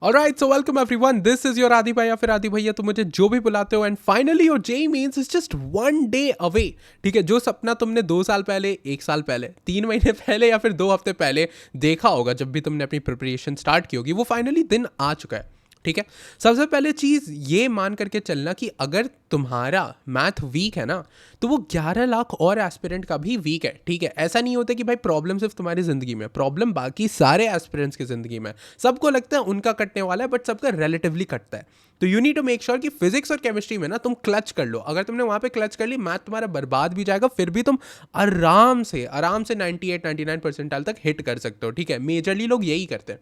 Alright, so welcome everyone, this is your आदि भाई या फिर आदि भैया, तो मुझे जो भी बुलाते हो। And finally your JEE mains is just one day away. ठीक है, जो सपना तुमने 2 साल पहले, 1 साल पहले, 3 महीने पहले या फिर 2 हफ्ते पहले देखा होगा जब भी तुमने अपनी प्रिपरेशन स्टार्ट की होगी, वो फाइनली दिन आ चुका है। ठीक है, सबसे पहले चीज़ ये मान करके चलना कि अगर तुम्हारा मैथ वीक है ना, तो वो 11 लाख और एस्पिरेंट का भी वीक है। ठीक है, ऐसा नहीं होता कि भाई प्रॉब्लम सिर्फ तुम्हारी ज़िंदगी में, प्रॉब्लम बाकी सारे एस्पिरेंट्स की ज़िंदगी में। सबको लगता है उनका कटने वाला है, बट सबका रिलेटिवली कटता है। तो you need to make sure कि फिजिक्स और केमिस्ट्री में ना तुम क्लच कर लो। अगर तुमने वहाँ पे क्लच कर ली, मैथ तुम्हारा बर्बाद भी जाएगा, फिर भी तुम आराम से 98-99% तक हिट कर सकते हो। ठीक है, मेजरली लोग यही करते हैं।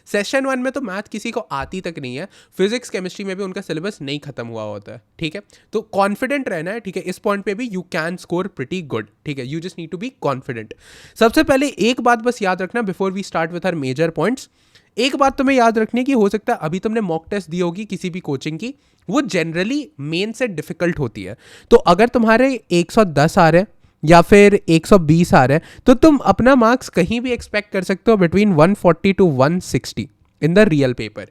सेशन 1 में तो मैथ किसी को आती तक नहीं है, फिजिक्स केमिस्ट्री में भी उनका सिलेबस नहीं खत्म हुआ होता है। ठीक है, तो कॉन्फिडेंट रहना है। ठीक है, इस पॉइंट पे भी you can score pretty good. ठीक है, you just need to be confident. सबसे पहले एक बात बस याद रखना before we start with our major points. एक बात तुम्हें याद रखनी है कि हो सकता है अभी तुमने मॉक टेस्ट दी होगी किसी भी कोचिंग की, वो जनरली मेन से डिफिकल्ट होती है। तो अगर तुम्हारे 110 आ रहे हैं या फिर 120 आ रहा है, तो तुम अपना मार्क्स कहीं भी एक्सपेक्ट कर सकते हो between 140 to 160 in the real paper.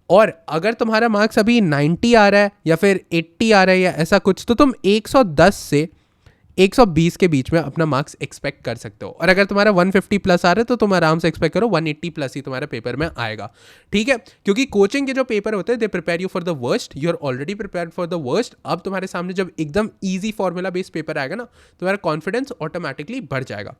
और अगर तुम्हारा मार्क्स अभी 90 आ रहा है या फिर 80 आ रहा है या ऐसा कुछ, तो तुम 110 से 120 के बीच में अपना मार्क्स एक्सपेक्ट कर सकते हो। और अगर तुम्हारा 150 प्लस आ रहा है, तो तुम आराम से एक्सपेक्ट करो 180 प्लस ही तुम्हारे पेपर में आएगा। ठीक है, क्योंकि कोचिंग के जो पेपर होते हैं they prepare you for the worst, you are already prepare for the worst. अब तुम्हारे सामने जब एकदम ईजी फॉर्मूला बेस्ड पेपर आएगा ना, तुम्हारा कॉन्फिडेंस ऑटोमेटिकली बढ़ जाएगा।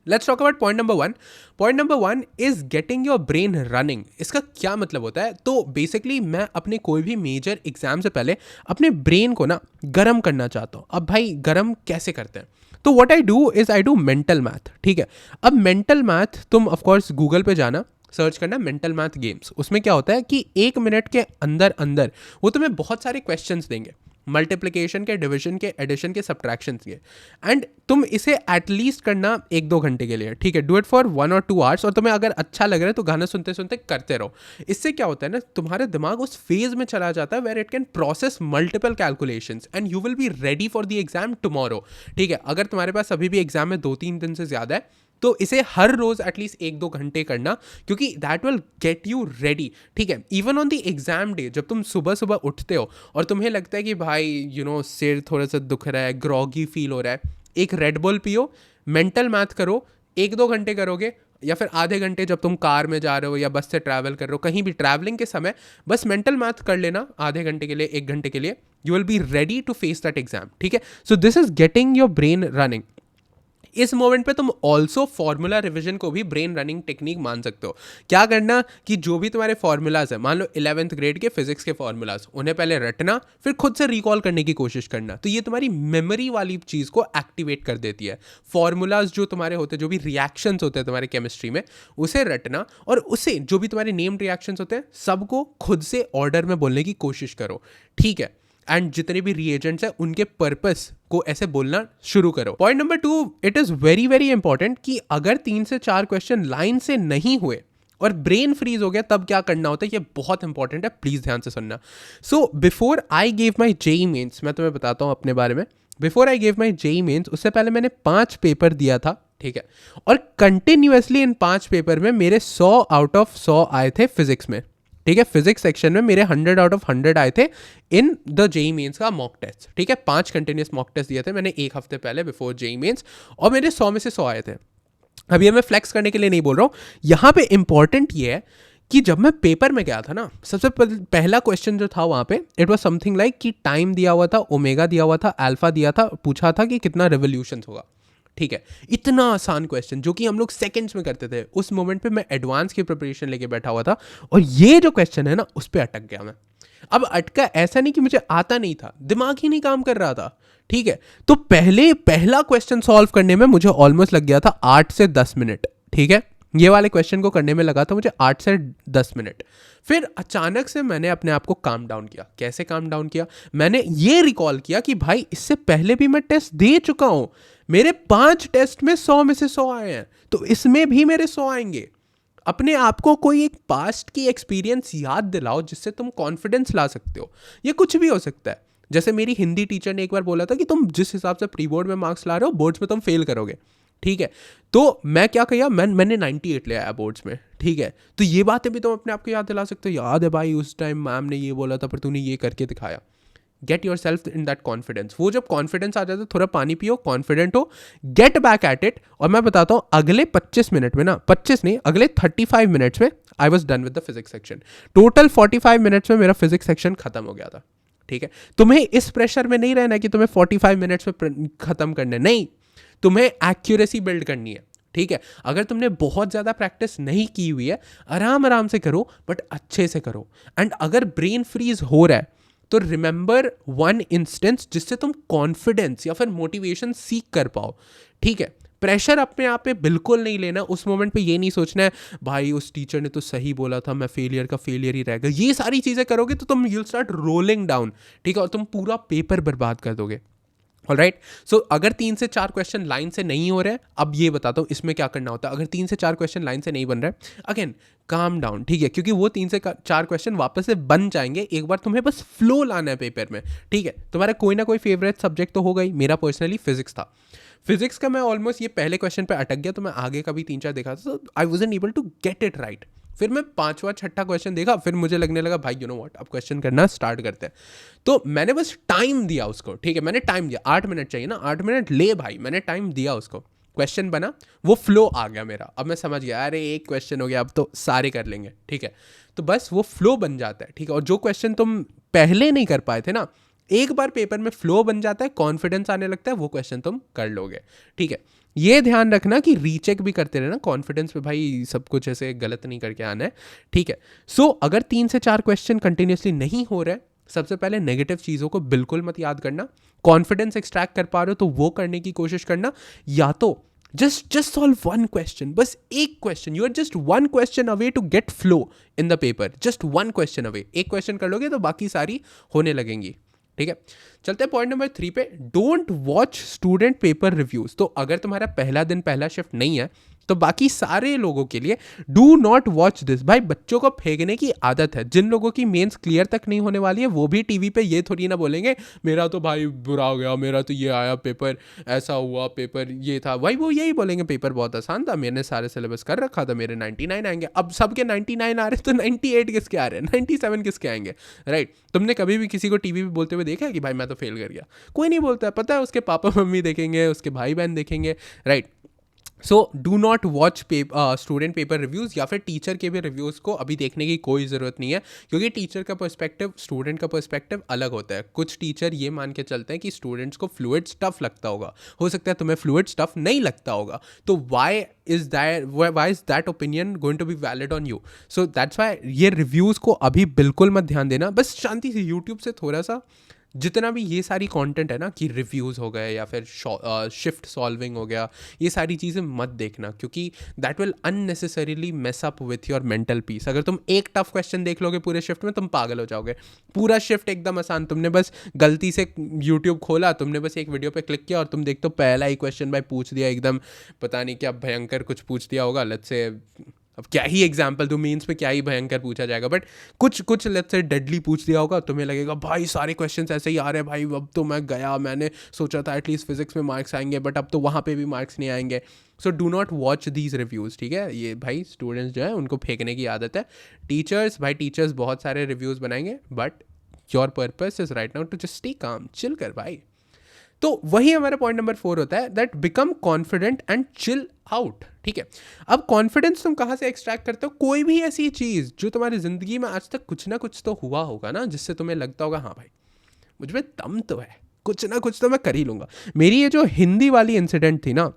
Let's talk about point number 1। Point number 1 is getting your brain running. इसका क्या मतलब होता है? तो बेसिकली मैं अपने कोई भी मेजर एग्जाम से पहले अपने ब्रेन को ना गर्म करना चाहता हूँ। अब भाई गर्म कैसे करते हैं? तो what I do is I do mental math. ठीक है, अब मेंटल मैथ तुम ऑफकोर्स गूगल पे जाना, सर्च करना मेंटल मैथ गेम्स। उसमें क्या होता है कि 1 मिनट के अंदर अंदर वो तुम्हें बहुत सारे क्वेश्चंस देंगे, मल्टीप्लिकेशन के, डिवीजन के, एडिशन के, सब्ट्रैक्शन के। एंड तुम इसे एटलीस्ट करना 1-2 घंटे के लिए। ठीक है, डू इट फॉर 1 और 2 आवर्स। और तुम्हें अगर अच्छा लग रहा है तो गाना सुनते सुनते करते रहो। इससे क्या होता है ना, तुम्हारा दिमाग उस फेज में चला जाता है where it can process multiple calculations and you will be ready for the exam tomorrow. ठीक है, अगर तुम्हारे पास अभी भी एग्जाम में 2-3 दिन से ज़्यादा है, तो इसे हर रोज एटलीस्ट 1-2 घंटे करना, क्योंकि that will get you ready. ठीक है, even on the exam day जब तुम सुबह सुबह उठते हो और तुम्हें लगता है कि भाई सिर थोड़ा सा दुख रहा है, ग्रॉगी फील हो रहा है, एक रेड बुल पियो, मेंटल मैथ करो। 1-2 घंटे करोगे या फिर आधे घंटे जब तुम कार में जा रहे हो या बस से ट्रैवल कर रहे हो, कहीं भी ट्रैवलिंग के समय बस मेंटल मैथ कर लेना आधे घंटे के लिए, 1 घंटे के लिए। You will be ready to face that exam. ठीक है, so this is getting your brain running. इस मोमेंट पे तुम ऑल्सो फॉर्मूला रिवीजन को भी ब्रेन रनिंग टेक्निक मान सकते हो। क्या करना कि जो भी तुम्हारे फॉर्मूलाज है, मान लो 11th ग्रेड के फिजिक्स के फॉर्मूलाज, उन्हें पहले रटना, फिर खुद से रिकॉल करने की कोशिश करना। तो ये तुम्हारी मेमोरी वाली चीज़ को एक्टिवेट कर देती है। फॉर्मूलाज जो तुम्हारे होते हैं, जो भी रिएक्शंस होते हैं तुम्हारे केमिस्ट्री में, उसे रटना, और उसे जो भी तुम्हारे नेम्ड रिएक्शंस होते हैं सबको खुद से ऑर्डर में बोलने की कोशिश करो। ठीक है, एंड जितने भी रिएजेंट्स हैं उनके पर्पस को ऐसे बोलना शुरू करो। Point number 2, it is very very important कि अगर 3 से 4 क्वेश्चन लाइन से नहीं हुए और ब्रेन फ्रीज हो गया, तब क्या करना होता है, ये बहुत इंपॉर्टेंट है, प्लीज ध्यान से सुनना। So before I gave my JEE mains, मैं तुम्हें बताता हूँ अपने बारे में। Before I gave my JEE mains, उससे पहले मैंने 5 पेपर दिया था। ठीक है, और कंटिन्यूसली इन 5 पेपर में मेरे 100 आउट ऑफ 100 आए थे फिजिक्स में। ठीक है, फिजिक्स सेक्शन में मेरे 100 आउट ऑफ 100 आए थे इन द जेई मेन्स का मॉक टेस्ट। ठीक है, 5 कंटिन्यूस मॉक टेस्ट दिए थे मैंने 1 हफ्ते पहले बिफोर जेई मेन्स, और मेरे 100 में से 100 आए थे। अभी ये मैं फ्लेक्स करने के लिए नहीं बोल रहा हूँ, यहाँ पे इंपॉर्टेंट ये है कि जब मैं पेपर में गया था ना, सबसे पहला क्वेश्चन जो था वहाँ पे, इट वॉज समथिंग लाइक कि टाइम दिया हुआ था, ओमेगा दिया हुआ था, अल्फा दिया था, पूछा था कि कितना रिवोल्यूशन होगा। ठीक है, इतना आसान क्वेश्चन जो कि हम लोग सेकंड्स में करते थे। उस मोमेंट पे मैं एडवांस की प्रिपरेशन लेके बैठा हुआ था, और ये जो क्वेश्चन है ना, उस पर अटक गया मैं। अब अटका ऐसा नहीं कि मुझे आता नहीं था, दिमाग ही नहीं काम कर रहा था। ठीक है, तो पहला क्वेश्चन सॉल्व करने में मुझे ऑलमोस्ट लग गया था 8 से 10 मिनट। ठीक है, ये वाले क्वेश्चन को करने में लगा था मुझे 8 से 10 मिनट। फिर अचानक से मैंने अपने आप को काम डाउन किया। कैसे काम डाउन किया? मैंने ये रिकॉल किया कि भाई इससे पहले भी मैं टेस्ट दे चुका हूं, मेरे 5 टेस्ट में 100 में से 100 आए हैं, तो इसमें भी मेरे 100 आएंगे। अपने आप को कोई एक पास्ट की एक्सपीरियंस याद दिलाओ जिससे तुम कॉन्फिडेंस ला सकते हो। ये कुछ भी हो सकता है। जैसे मेरी हिंदी टीचर ने एक बार बोला था कि तुम जिस हिसाब से प्री बोर्ड में मार्क्स ला रहे हो, बोर्ड्स में तुम फेल करोगे। ठीक है, तो मैं क्या किया, मैंने 98 ले आया बोर्ड्स में। ठीक है, तो ये बातें भी तुम अपने आप को याद दिला सकते हो, याद है भाई उस टाइम मैम ने ये बोला था पर तूने ये करके दिखाया। Get your self in that confidence. वो जब कॉन्फिडेंस आ जाता है, थोड़ा पानी पियो, कॉन्फिडेंट हो, गेट बैक एट इट। और मैं बताता हूँ अगले 25 मिनट में ना, 25 नहीं, अगले 35 मिनट्स में I was done with the physics section. Total 45 minutes में मेरा फिजिक्स सेक्शन खत्म हो गया था। ठीक है, तुम्हें इस प्रेशर में नहीं रहना कि तुम्हें 45 मिनट्स में खत्म करना है, नहीं, तुम्हें एक्यूरेसी बिल्ड करनी है। ठीक है, अगर तुमने बहुत ज़्यादा प्रैक्टिस नहीं की हुई है, आराम आराम से करो बट अच्छे से करो। एंड अगर ब्रेन फ्रीज हो रहा है तो रिमेंबर वन इंस्टेंस जिससे तुम कॉन्फिडेंस या फिर मोटिवेशन सीख कर पाओ। ठीक है, प्रेशर अपने आप पे बिल्कुल नहीं लेना। उस मोमेंट पे ये नहीं सोचना है भाई उस टीचर ने तो सही बोला था, मैं फेलियर का फेलियर ही रह गया। ये सारी चीज़ें करोगे तो तुम यूल स्टार्ट रोलिंग डाउन। ठीक है, और तुम पूरा पेपर बर्बाद कर दोगे। ऑलराइट, सो अगर 3 से 4 क्वेश्चन लाइन से नहीं हो रहे हैं, अब ये बताता हूँ इसमें क्या करना होता है। अगर 3 से 4 क्वेश्चन लाइन से नहीं बन रहा है, अगेन काम डाउन। ठीक है, क्योंकि वो 3 से 4 क्वेश्चन वापस से बन जाएंगे, एक बार तुम्हें बस फ्लो लाना है पेपर में। ठीक है, तुम्हारा कोई ना कोई फेवरेट सब्जेक्ट तो होगा ही। मेरा पर्सनली फिजिक्स था। फिजिक्स का मैं ऑलमोस्ट ये पहले क्वेश्चन पे अटक गया, तो मैं आगे का भी 3-4 देखा था, तो I wasn't able to get it right. फिर मैं 5वां 6ठा क्वेश्चन देखा, फिर मुझे लगने लगा भाई यू नो व्हाट, अब क्वेश्चन करना स्टार्ट करते हैं। तो मैंने बस टाइम दिया उसको। ठीक है, मैंने टाइम दिया, 8 मिनट चाहिए ना, 8 मिनट ले भाई, मैंने टाइम दिया उसको, क्वेश्चन बना, वो फ्लो आ गया मेरा। अब मैं समझ गया अरे एक क्वेश्चन हो गया, अब तो सारे कर लेंगे। ठीक है, तो बस वो फ्लो बन जाता है। ठीक है, और जो क्वेश्चन तुम पहले नहीं कर पाए थे ना, एक बार पेपर में फ्लो बन जाता है, कॉन्फिडेंस आने लगता है, वो क्वेश्चन तुम कर लोगे। ठीक है, ये ध्यान रखना कि रीचेक भी करते रहना कॉन्फिडेंस पे, भाई सब कुछ ऐसे गलत नहीं करके आना है। ठीक है, सो अगर 3 से 4 क्वेश्चन कंटिन्यूसली नहीं हो रहे, सबसे पहले नेगेटिव चीज़ों को बिल्कुल मत याद करना। कॉन्फिडेंस एक्सट्रैक्ट कर पा रहे हो तो वो करने की कोशिश करना, या तो जस्ट सॉल्व वन क्वेश्चन, बस एक question, you are just one question away to get flow in the paper, just one question away. एक क्वेश्चन कर लोगे तो बाकी सारी होने लगेंगी। ठीक है, चलते हैं पॉइंट नंबर 3 पे, don't watch student paper reviews. तो अगर तुम्हारा पहला दिन पहला शिफ्ट नहीं है तो बाकी सारे लोगों के लिए डू नॉट वॉच दिस। भाई बच्चों को फेंकने की आदत है। जिन लोगों की मेंस क्लियर तक नहीं होने वाली है वो भी टीवी पे ये थोड़ी ना बोलेंगे मेरा तो भाई बुरा हो गया, मेरा तो ये आया पेपर, ऐसा हुआ, पेपर ये था। भाई वो यही बोलेंगे पेपर बहुत आसान था, मैंने सारे सिलेबस कर रखा था, मेरे 99 आएंगे। अब सबके 99 आ रहे तो 98 किसके आ रहे हैं, 97 किसके आएंगे? राइट, तुमने कभी भी किसी को टीवी पे बोलते हुए देखा है कि भाई मैं तो फेल कर गया? कोई नहीं बोलता है। पता है उसके पापा मम्मी देखेंगे, उसके भाई बहन देखेंगे। Right, so do not watch student paper reviews या फिर टीचर के भी रिव्यूज़ को अभी देखने की कोई ज़रूरत नहीं है, क्योंकि टीचर का पर्सपेक्टिव स्टूडेंट का पर्सपेक्टिव अलग होता है। कुछ टीचर ये मान के चलते हैं कि स्टूडेंट्स को फ्लूइड स्टफ लगता होगा, हो सकता है तुम्हें फ्लूइड स्टफ नहीं लगता होगा, तो why is that opinion going to be valid on you? So that's why ये रिव्यूज़ को अभी बिल्कुल मत ध्यान देना। बस शांति से यूट्यूब से थोड़ा सा जितना भी ये सारी कंटेंट है ना कि रिव्यूज़ हो गए या फिर शिफ्ट सॉल्विंग हो गया, ये सारी चीज़ें मत देखना, क्योंकि that will unnecessarily mess up with your mental peace. अगर तुम एक टफ क्वेश्चन देख लोगे पूरे शिफ्ट में, तुम पागल हो जाओगे। पूरा शिफ्ट एकदम आसान, तुमने बस गलती से यूट्यूब खोला, तुमने बस एक वीडियो पे क्लिक किया और तुम देखते हो पहला ही क्वेश्चन भाई पूछ दिया, एकदम पता नहीं क्या भयंकर कुछ पूछ दिया होगा। लेट्स से अब क्या ही एग्जाम्पल दूँ, मीन्स में क्या ही भयंकर पूछा जाएगा, बट कुछ लेट्स से डेडली पूछ दिया होगा, तुम्हें लगेगा भाई सारे क्वेश्चंस ऐसे ही आ रहे हैं, भाई अब तो मैं गया, मैंने सोचा था एटलीस्ट फिजिक्स में मार्क्स आएंगे बट अब तो वहाँ पे भी मार्क्स नहीं आएंगे। So do not watch these reviews. ठीक है, ये भाई स्टूडेंट्स जो है उनको फेंकने की आदत है। टीचर्स बहुत सारे रिव्यूज़ बनाएंगे, but your purpose is right now to just stay calm, chill कर भाई। तो वही हमारा पॉइंट नंबर 4 होता है, that become confident and chill out. ठीक है, अब कॉन्फिडेंस तुम कहाँ से एक्सट्रैक्ट करते हो? कोई भी ऐसी चीज़ जो तुम्हारी ज़िंदगी में आज तक कुछ ना कुछ तो हुआ होगा ना, जिससे तुम्हें लगता होगा हाँ भाई मुझ में दम तो है, कुछ ना कुछ तो मैं कर ही लूँगा। मेरी ये जो हिंदी वाली इंसिडेंट थी ना,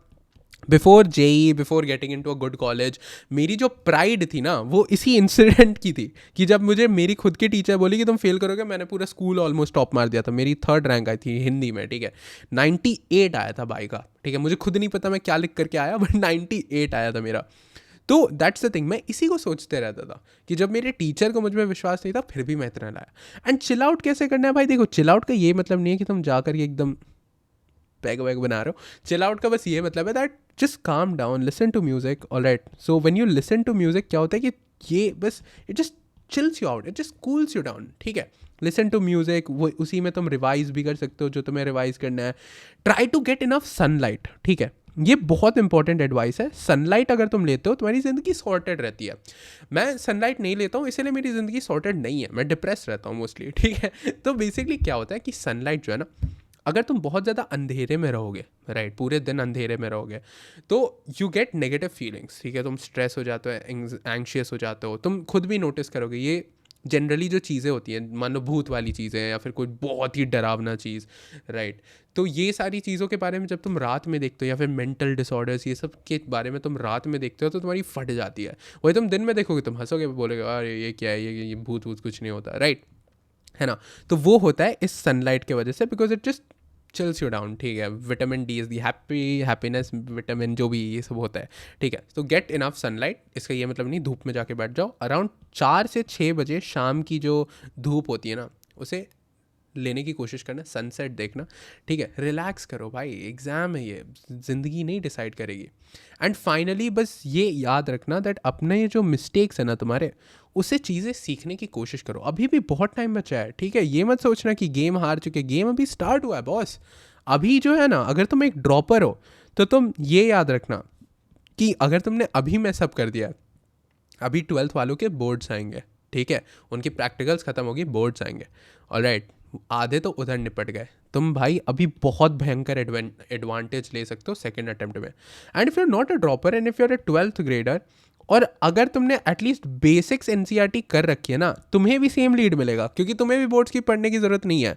before JEE, before getting into a good college, मेरी जो प्राइड थी ना वो इसी इंसिडेंट की थी कि जब मुझे मेरी खुद की टीचर बोली कि तुम फेल करोगे, मैंने पूरा स्कूल ऑलमोस्ट टॉप मार दिया था। मेरी 3rd रैंक आई थी हिंदी में। ठीक है, 98 आया था भाई का। ठीक है, मुझे खुद नहीं पता मैं क्या लिख करके आया, बट 98 आया था मेरा। तो दैट्स द थिंग, मैं इसी को सोचते रहता था कि जब मेरे टीचर को मुझ में विश्वास नहीं था फिर भी मैं इतना लाया। एंड चिल आउट कैसे करना है भाई? देखो, चिल आउट का ये मतलब नहीं है कि तुम जाकर के एकदम पैग वैग बना रहे हो। चिल आउट का बस ये मतलब है that just calm down, listen to music. Alright, so when you listen to music क्या होता है कि ये बस it just chills you out, it just cools you down. ठीक है, लिसन टू म्यूजिक, वो उसी में तुम रिवाइज भी कर सकते हो जो तुम्हें रिवाइज करना है। Try to get enough sunlight. ठीक है, ये बहुत इंपॉर्टेंट एडवाइस है। सनलाइट अगर तुम लेते हो तुम्हारी ज़िंदगी सॉर्टेड रहती है। मैं सनलाइट नहीं लेता हूँ इसीलिए मेरी ज़िंदगी सॉर्टेड नहीं है, मैं डिप्रेस रहता हूँ मोस्टली, ठीक है। तो बेसिकली क्या होता है कि सनलाइट जो है ना, अगर तुम बहुत ज़्यादा अंधेरे में रहोगे, राइट, पूरे दिन अंधेरे में रहोगे, तो यू गेट नेगेटिव फीलिंग्स, ठीक है। तुम स्ट्रेस हो जाते हो, एंग्शियस हो जाते हो, तुम खुद भी नोटिस करोगे। ये जनरली जो चीज़ें होती हैं, मान लो भूत वाली चीज़ें या फिर कोई बहुत ही डरावना चीज़, राइट, तो ये सारी चीज़ों के बारे में जब तुम रात में देखते हो, या फिर मेंटल डिसऑर्डर्स ये सब के बारे में तुम रात में देखते हो, तो तुम्हारी फट जाती है। वही तुम दिन में देखोगे, तुम हंसोगे, बोलोगे अरे ये क्या है, ये भूत वूत कुछ नहीं होता, राइट, है ना। तो वो होता है इस सनलाइट की वजह से, because it just chills you down, ठीक है। Vitamin D is the happiness vitamin, जो भी ये सब होता है, ठीक है। तो गेट इनफ सनलाइट, इसका ये मतलब नहीं धूप में जाके बैठ जाओ। अराउंड 4 से 6 बजे शाम की जो धूप होती है ना, उसे लेने की कोशिश करना, सनसेट देखना, ठीक है। रिलैक्स करो भाई, एग्ज़ाम है ये, ज़िंदगी नहीं डिसाइड करेगी। एंड फाइनली बस ये याद रखना दैट अपने ये जो मिस्टेक्स है ना तुम्हारे, उससे चीज़ें सीखने की कोशिश करो। अभी भी बहुत टाइम बचा है, ठीक है। ये मत सोचना कि गेम हार चुके, गेम अभी स्टार्ट हुआ है बॉस। अभी जो है ना, अगर तुम एक ड्रॉपर हो तो तुम ये याद रखना कि अगर तुमने अभी मैसअप कर दिया, अभी 12th वालों के बोर्ड्स आएंगे, ठीक है, उनकी प्रैक्टिकल्स खत्म होगी, बोर्ड्स आएंगे, ऑलराइट, आधे तो उधर निपट गए। तुम भाई अभी बहुत भयंकर एडवांटेज ले सकते हो सेकेंड अटेम्प्ट में। And if you are not a dropper and if you are a 12th grader, और अगर तुमने एटलीस्ट बेसिक्स एनसीईआरटी कर रखी है ना, तुम्हें भी सेम लीड मिलेगा, क्योंकि तुम्हें भी बोर्ड्स की पढ़ने की ज़रूरत नहीं है।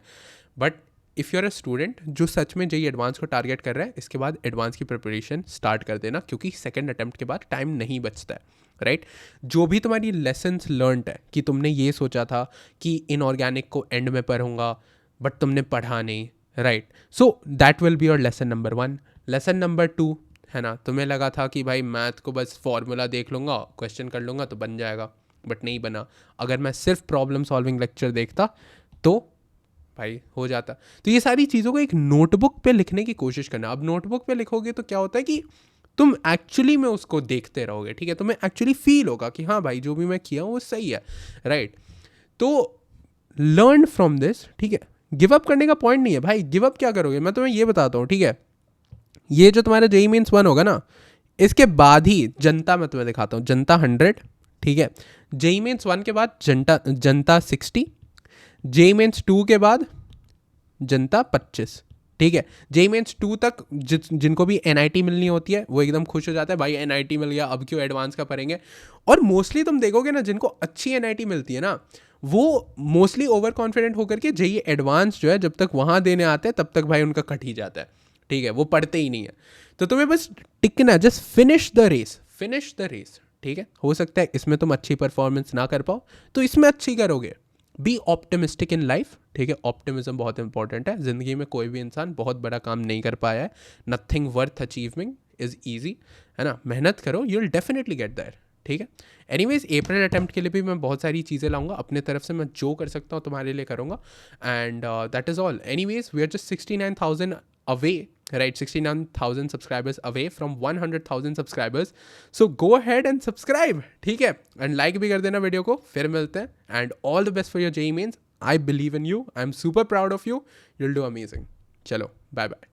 But if you are a student जो सच में जेईई एडवांस को टारगेट कर रहा है, इसके बाद एडवांस की प्रिपरेशन स्टार्ट कर देना, क्योंकि सेकेंड अटेम्प्ट के बाद टाइम नहीं बचता है, राइट। जो भी तुम्हारी लेसन्स लर्नड है, कि तुमने ये सोचा था कि इनऑर्गेनिक को एंड में पढ़ूंगा, बट तुमने पढ़ा नहीं, right, so that will be your lesson number 1। Lesson number 2 है ना, तुम्हें लगा था कि भाई मैथ को बस फॉर्मूला देख लूँगा, क्वेश्चन कर लूँगा तो बन जाएगा, बट नहीं बना। अगर मैं सिर्फ प्रॉब्लम सॉल्विंग लेक्चर देखता तो भाई हो जाता। तो ये सारी चीज़ों को एक नोटबुक पे लिखने की कोशिश करना। अब नोटबुक पे लिखोगे तो क्या होता है कि तुम एक्चुअली में उसको देखते रहोगे, ठीक है, तुम्हें एक्चुअली फील होगा कि हाँ भाई जो भी मैं किया हूँ वो सही है, राइट। तो लर्न फ्रॉम दिस, ठीक है। गिव अप करने का पॉइंट नहीं है भाई, गिव अप क्या करोगे, मैं तुम्हें ये बताता हूँ, ठीक है। ये जो तुम्हारा जेईई मेंस 1 होगा ना, इसके बाद ही जनता, मैं तुम्हें दिखाता हूँ, जनता 100, ठीक है। जेईई मेंस 1 के बाद जनता 60, जेईई मेंस 2 के बाद जनता 25, ठीक है। जेईई मेंस 2 तक जिनको भी एनआईटी मिलनी होती है वो एकदम खुश हो जाता है, भाई एनआईटी मिल गया, अब क्यों एडवांस का पढ़ेंगे। और मोस्टली तुम देखोगे ना, जिनको अच्छी एनआईटी मिलती है ना, वो मोस्टली ओवर कॉन्फिडेंट होकर के जेईई एडवांस जो है जब तक वहाँ देने आते हैं तब तक भाई उनका कट ही जाता है, ठीक है, वो पढ़ते ही नहीं है। तो तुम्हें बस टिकना, जस्ट फिनिश द रेस, ठीक है। हो सकता है इसमें तुम अच्छी परफॉर्मेंस ना कर पाओ, तो इसमें अच्छी करोगे। बी ऑप्टिमिस्टिक इन लाइफ, ठीक है। ऑप्टिमिज्म बहुत इंपॉर्टेंट है ज़िंदगी में। कोई भी इंसान बहुत बड़ा काम नहीं कर पाया है, nothing worth achieving is easy, है ना। मेहनत करो, you will definitely get there, ठीक है। एनीवेज अप्रैल अटेम्प्ट के लिए भी मैं बहुत सारी चीज़ें लाऊंगा अपने तरफ से, मैं जो कर सकता हूँ तुम्हारे लिए करूँगा। And that is all. Anyways we are just 69,000 away, right, 69,000 subscribers away from 100,000 subscribers, so go ahead and subscribe, ठीक है, and like भी कर देना वीडियो को। फिर मिलते हैं, and all the best for your JEE mains. I believe in you, I'm super proud of you, you'll do amazing. चलो बाय बाय।